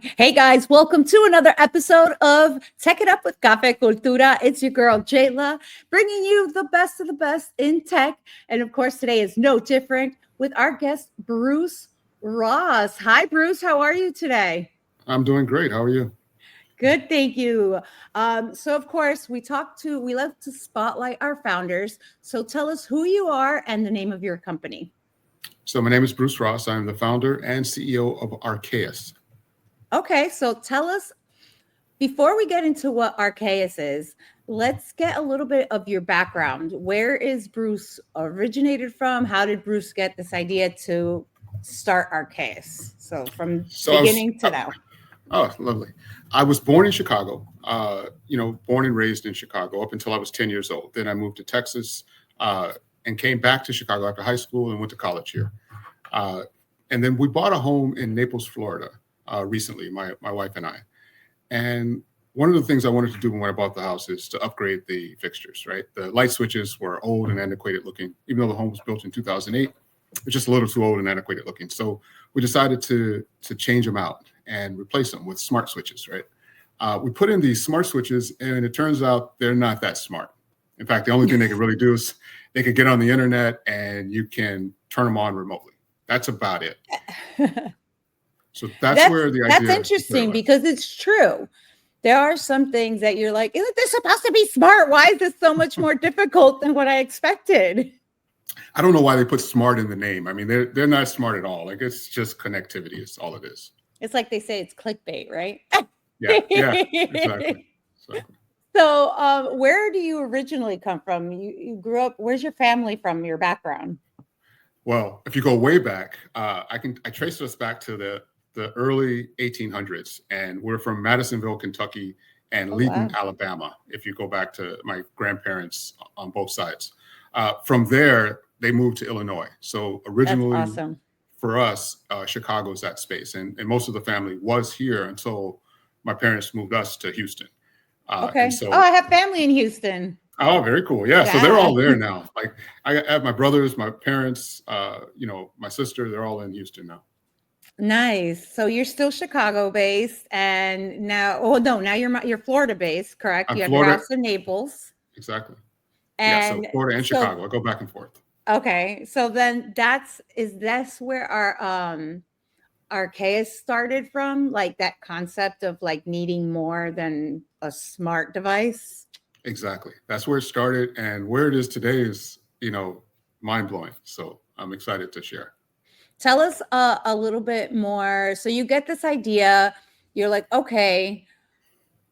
Hey guys, welcome to another episode of Tech It Up with Cafe Cultura. It's your girl Jaylah, bringing you the best of the best in tech. And of course, today is no different with our guest, Bruce Ross. Hi, Bruce. How are you today? I'm doing great. How are you? Good, thank you. So, of course, we love to spotlight our founders. So, tell us who you are and the name of your company. So, my name is Bruce Ross. I'm the founder and CEO of Arqaios. Okay, so tell us before we get into what Arqaios is, let's get a little bit of your background. Where is Bruce originated from? How did Bruce get this idea to start Arqaios? So from So, I was, beginning to now. oh, lovely. I was born in Chicago, born and raised in Chicago up until I was 10 years old. Then I moved to Texas and came back to Chicago after high school and went to college here. Uh, and then we bought a home in Naples, Florida recently, my wife and I. And one of the things I wanted to do when I bought the house is to upgrade the fixtures, right? The light switches were old and antiquated looking, even though the home was built in 2008. It's just a little too old and antiquated looking. So we decided to change them out and replace them with smart switches, right? We put in these smart switches, and it turns out they're not that smart. In fact, the only thing they can really do is they can get on the internet and you can turn them on remotely. That's about it. So that's where the idea that's interesting because it's true. There are some things that you're like, isn't this supposed to be smart? Why is this so much more difficult than what I expected? I don't know why they put smart in the name. I mean, they're not smart at all. Like, it's just connectivity. It's all it is. It's like they say it's clickbait, right? Yeah, exactly. So, where do you originally come from? You grew up. Where's your family from? Your background? Well, if you go way back, I trace us back to the early 1800s, and we're from Madisonville, Kentucky, and Leeton, Alabama. If you go back to my grandparents on both sides, from there they moved to Illinois. So originally, that's awesome. For us, Chicago's that space, and most of the family was here until my parents moved us to Houston. Okay. I have family in Houston. Oh, very cool. Yeah. So they're all there now. Like, I have my brothers, my parents, my sister, they're all in Houston now. Nice. So you're still Chicago based, and now, now you're Florida based, correct? You have your house in Naples. Exactly. And so Florida and Chicago. I go back and forth. Okay. So then that's where our Arqaios started from, like that concept of like needing more than a smart device. Exactly. That's where it started, and where it is today is, mind blowing. So I'm excited to share. Tell us a little bit more. So you get this idea, you're like, okay,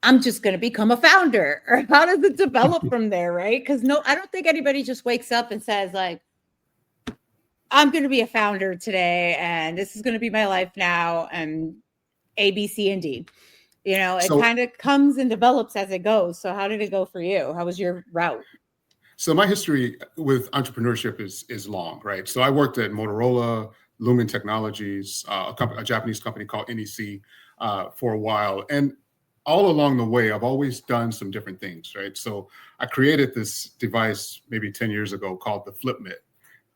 I'm just going to become a founder. Or how does it develop from there, right? Because I don't think anybody just wakes up and says like, I'm going to be a founder today, and this is going to be my life now, and A, B, C, and D. It kind of comes and develops as it goes. So how did it go for you? How was your route? So my history with entrepreneurship is long, right? So I worked at Motorola, Lumen Technologies, a Japanese company called NEC, for a while. And all along the way, I've always done some different things, right? So I created this device maybe 10 years ago called the Flip Mitt.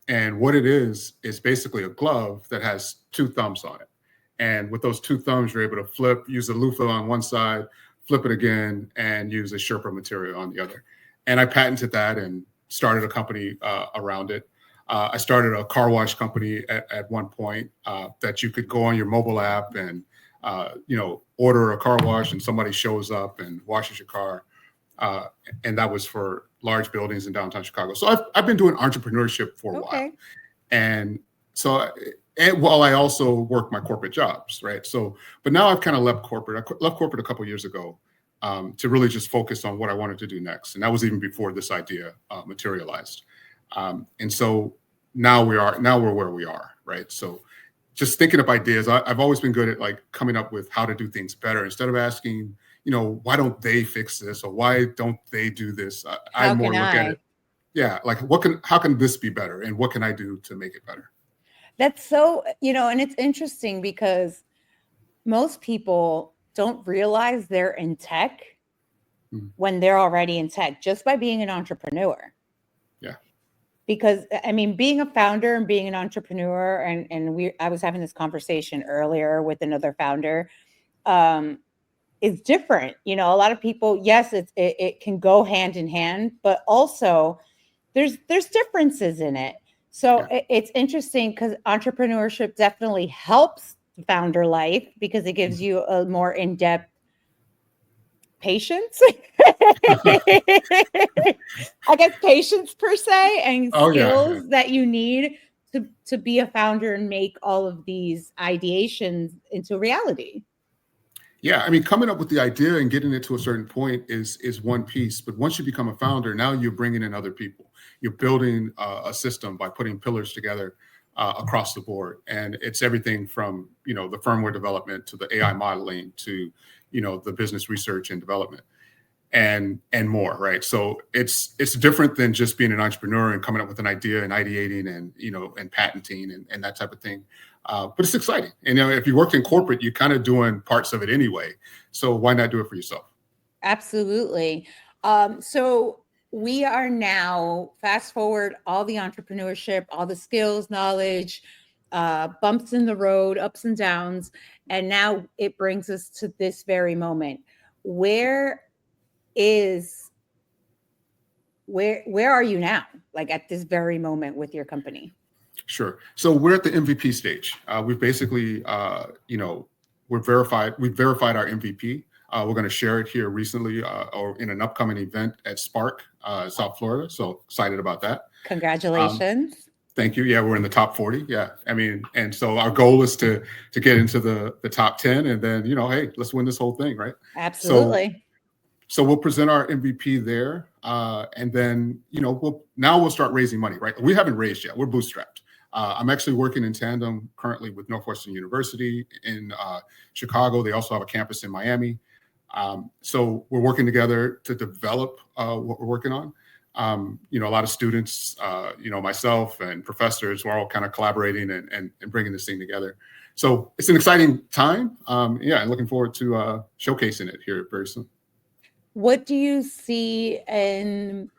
And what it is basically a glove that has two thumbs on it. And with those two thumbs, you're able to flip, use a loofah on one side, flip it again, and use a Sherpa material on the other. And I patented that and started a company around it. I started a car wash company at one point that you could go on your mobile app and, order a car wash, and somebody shows up and washes your car. And that was for large buildings in downtown Chicago. So I've been doing entrepreneurship for a while. And so, while I also work my corporate jobs, right? So, but now I've kind of left corporate. I left corporate a couple of years ago to really just focus on what I wanted to do next. And that was even before this idea materialized. And so now we're where we are, right? So just thinking of ideas, I've always been good at like coming up with how to do things better instead of asking, why don't they fix this, or why don't they do this? I more look at it. Yeah. Like how can this be better? And what can I do to make it better? That's so, and it's interesting because most people don't realize they're in tech when they're already in tech just by being an entrepreneur. Yeah. Because I mean, being a founder and being an entrepreneur, and I was having this conversation earlier with another founder. um, is different. You know, a lot of people, yes, it can go hand in hand, but also there's differences in it. So Yeah. it's interesting because entrepreneurship definitely helps the founder life because it gives Mhm. you a more in-depth patience. I guess patience per se and Oh yeah, yeah. skills that you need to be a founder and make all of these ideations into reality. Yeah, I mean, coming up with the idea and getting it to a certain point is one piece, but once you become a founder, now you're bringing in other people. You're building a system by putting pillars together across the board, and it's everything from the firmware development to the AI modeling to the business research and development and more, right? So it's different than just being an entrepreneur and coming up with an idea and ideating and and patenting and that type of thing. But it's exciting. And if you work in corporate, you're kind of doing parts of it anyway. So why not do it for yourself? Absolutely. So we are now fast forward all the entrepreneurship, all the skills, knowledge, bumps in the road, ups and downs, and now it brings us to this very moment. Where is where are you now? Like at this very moment with your company? Sure. So we're at the MVP stage. We've basically, we've verified our MVP. We're going to share it here recently or in an upcoming event at Spark, South Florida. So excited about that. Um, Congratulations. Thank you. Yeah, we're in the top 40. Yeah. I mean, and so our goal is to get into the top 10 and then, hey, let's win this whole thing, right? So Absolutely. so we'll present our MVP there. And then, we'll start raising money, right? We haven't raised yet. We're bootstrapped. I'm actually working in tandem currently with Northwestern University in Chicago. They also have a campus in Miami. So we're working together to develop what we're working on. A lot of students, myself and professors, we're all kind of collaborating and bringing this thing together. So it's an exciting time. And looking forward to showcasing it here very soon. What do you see in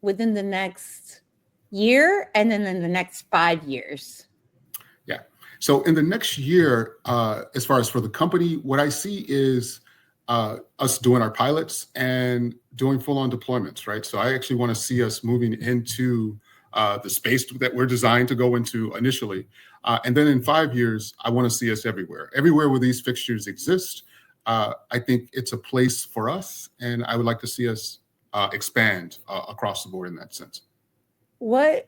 within the next year and then in the next 5 years? Yeah. So in the next year, as far as for the company, what I see is us doing our pilots and doing full-on deployments, right? So I actually want to see us moving into the space that we're designed to go into initially. And then in 5 years, I want to see us everywhere. Everywhere where these fixtures exist, I think it's a place for us. And I would like to see us expand across the board in that sense. What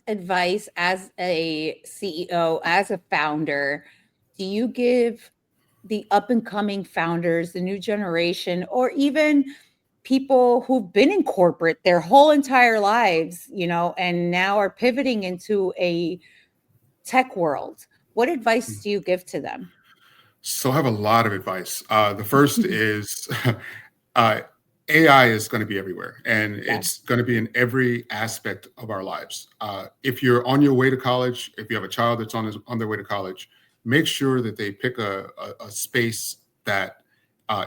advice as a CEO, as a founder, do you give the up and coming founders, the new generation, or even people who've been in corporate their whole entire lives, and now are pivoting into a tech world? What advice do you give to them? So I have a lot of advice. The first is uh, AI is going to be everywhere, and Yeah. it's going to be in every aspect of our lives. If you're on your way to college, if you have a child that's on their way to college, make sure that they pick a space that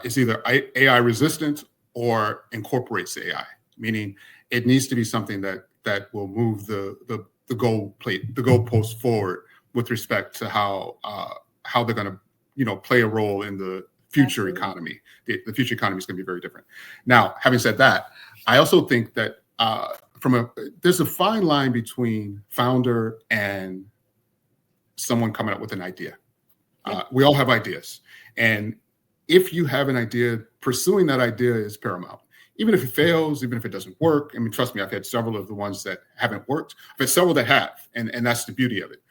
is either AI resistant or incorporates AI. Meaning, it needs to be something that will move the goalpost forward with respect to how they're going to play a role in the future Absolutely. economy. The future economy is going to be very different. Now, having said that, I also think that there's a fine line between founder and someone coming up with an idea. Yeah. We all have ideas, and if you have an idea, pursuing that idea is paramount. Even if it fails, even if it doesn't work. I mean, trust me, I've had several of the ones that haven't worked. I've had several that have, and that's the beauty of it.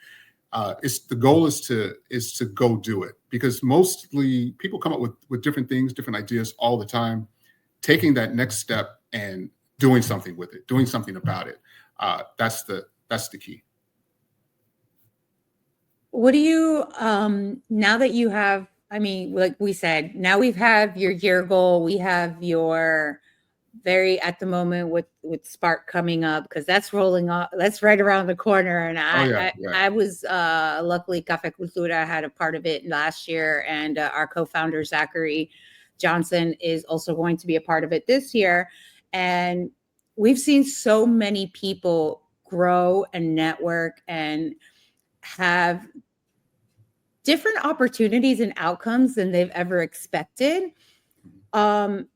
It's the goal is to go do it, because mostly people come up with different things, different ideas all the time. Taking that next step and doing something with it, doing something about it, that's the key. What do you now that you have, I mean, like we said, now we've had your year goal, we have your very at the moment with Spark coming up because that's rolling off, that's right around the corner. And Oh I yeah, I, yeah. I was luckily Cafe Cultura had a part of it last year, and our co-founder Zachary Johnson is also going to be a part of it this year. And we've seen so many people grow and network and have different opportunities and outcomes than they've ever expected. Um,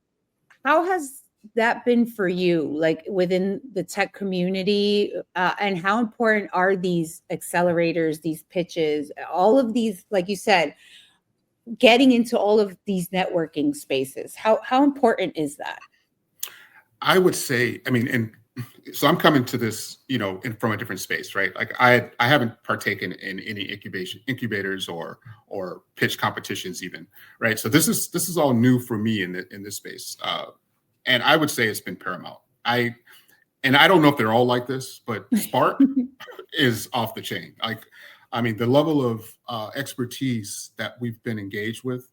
how has that been for you, like within the tech community? And how important are these accelerators, these pitches, all of these, like you said, getting into all of these networking spaces? How important is that? I would say, I mean, and so I'm coming to this, from a different space, right? Like I haven't partaken in any incubators or pitch competitions even, right? So this is all new for me in this space, and I would say it's been paramount. And I don't know if they're all like this, but Spark is off the chain. Like, I mean, the level of expertise that we've been engaged with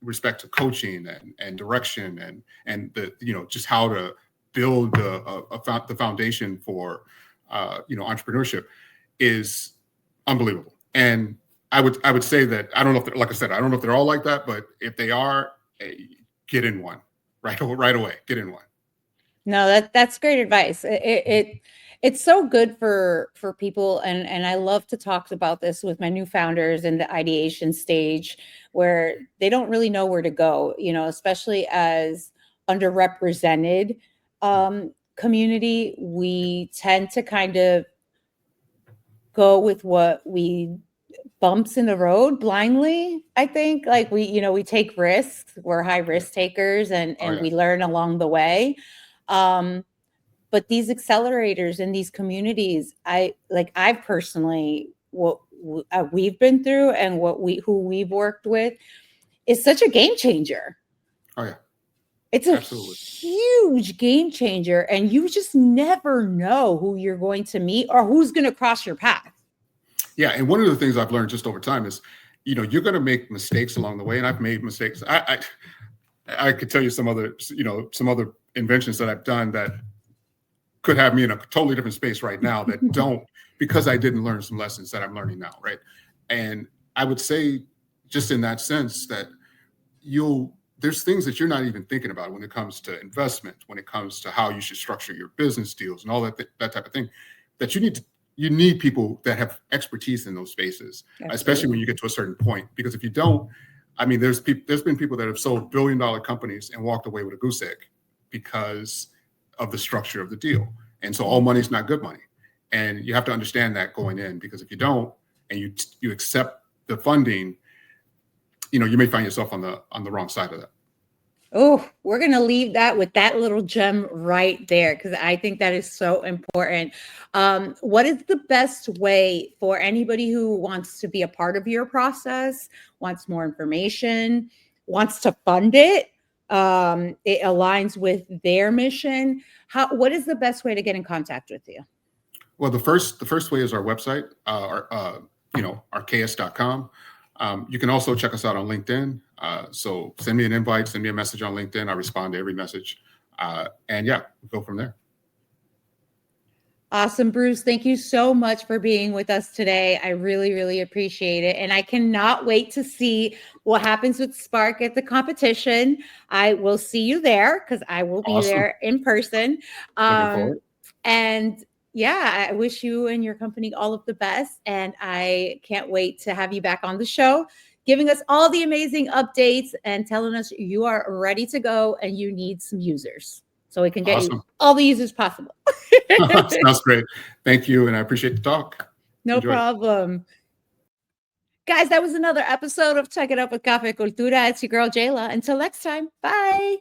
respect to coaching and direction and the just how to build the foundation for entrepreneurship is unbelievable. And I would say that I don't know if, like I said, I don't know if they're all like that, but if they are, get in one right away. Get in one. No, that's great advice. It's so good for people, and I love to talk about this with my new founders in the ideation stage where they don't really know where to go, especially as underrepresented community. We tend to kind of go with what we bumps in the road blindly. I think like we take risks. We're high risk takers, and Oh, yeah. we learn along the way. But these accelerators in these communities, I personally, what we've been through and who we've worked with is such a game changer. Oh yeah. It's a Absolutely. huge game changer, and you just never know who you're going to meet or who's going to cross your path. Yeah, and one of the things I've learned just over time is, you're going to make mistakes along the way, and I've made mistakes. I could tell you some other inventions that I've done that could have me in a totally different space right now that don't, because I didn't learn some lessons that I'm learning now, right? And I would say, just in that sense, that there's things that you're not even thinking about when it comes to investment, when it comes to how you should structure your business deals and all that type of thing, that you need people that have expertise in those spaces. Absolutely. Especially when you get to a certain point, because if you don't, I mean, there's been people that have sold billion-dollar companies and walked away with a goose egg because of the structure of the deal. And so all money is not good money. And you have to understand that going in, because if you don't, and you accept the funding, you may find yourself on the wrong side of that. Oh, we're going to leave that with that little gem right there, because I think that is so important. What is the best way for anybody who wants to be a part of your process, wants more information, wants to fund it? It aligns with their mission. What is the best way to get in contact with you? Well, the first way is our website, Arqaios.com. You can also check us out on LinkedIn. So send me an invite, send me a message on LinkedIn. I respond to every message. And yeah, we'll go from there. Awesome, Bruce. Thank you so much for being with us today. I really, really appreciate it. And I cannot wait to see what happens with Spark at the competition. I will see you there because I will be there in person. Looking forward. And yeah, I wish you and your company all of the best. And I can't wait to have you back on the show, giving us all the amazing updates and telling us you are ready to go and you need some users so we can get you all the users possible. Sounds great. Thank you. And I appreciate the talk. No problem. Guys, that was another episode of Check It Up with Cafe Cultura. It's your girl, Jaylah. Until next time, bye.